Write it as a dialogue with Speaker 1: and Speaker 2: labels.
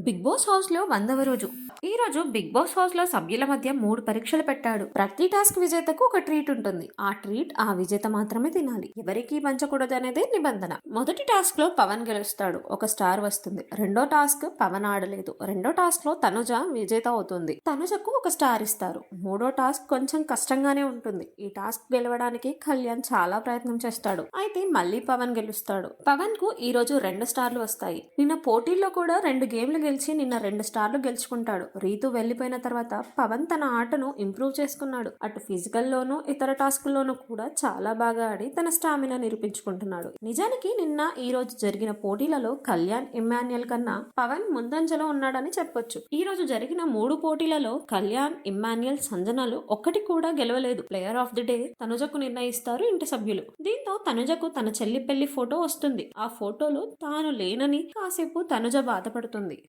Speaker 1: Big boss house లో 100వ రోజు. ఈ రోజు బిగ్ బాస్ హౌస్ లో సభ్యుల మధ్య 3 పరీక్షలు పెట్టాడు. ప్రతి టాస్క్ విజేతకు ఒక ట్రీట్ ఉంటుంది. ఆ ట్రీట్ ఆ విజేత మాత్రమే తినాలి. ఎవరికీ పంచకూడదు అనేది నిబంధన. మొదటి టాస్క్ లో పవన్ గెలుస్తాడు, ఒక స్టార్ వస్తుంది. రెండో టాస్క్ పవన్ ఆడలేదు. రెండో టాస్క్ లో తనుజ విజేత అవుతుంది. తనుజకు ఒక స్టార్ ఇస్తారు. మూడో టాస్క్ కొంచెం కష్టంగానే ఉంటుంది. ఈ టాస్క్ గెలవడానికి కళ్యాణ్ చాలా ప్రయత్నం చేస్తాడు. అయితే మళ్ళీ పవన్ గెలుస్తాడు. పవన్ కు ఈ రోజు 2 స్టార్లు వస్తాయి. నిన్న పోటీల్లో కూడా 2 గేమ్లు గెలిచి నిన్న 2 స్టార్లు గెలుచుకుంటాడు. రీతు వెళ్లిపోయిన తర్వాత పవన్ తన ఆటను ఇంప్రూవ్ చేసుకున్నాడు. అటు ఫిజికల్ లోనూ ఇతర టాస్కుల్లోనూ కూడా చాలా బాగా ఆడి తన స్టామినా నిరూపించుకుంటున్నాడు. నిజానికి నిన్న ఈ రోజు జరిగిన పోటీలలో కళ్యాణ్ ఇమ్మాన్యుయల్ కన్నా పవన్ ముందంజలో ఉన్నాడని చెప్పొచ్చు. ఈ రోజు జరిగిన 3 పోటీలలో కళ్యాణ్, ఇమ్మాన్యుయల్, సంజనాలు ఒక్కటి కూడా గెలవలేదు. ప్లేయర్ ఆఫ్ ది డే తనుజకు నిర్ణయిస్తారు ఇంటి సభ్యులు. దీంతో తనుజకు తన చెల్లి పెళ్లి ఫోటో వస్తుంది. ఆ ఫోటోలో తాను లేనని కాసేపు తనుజ బాధపడుతుంది.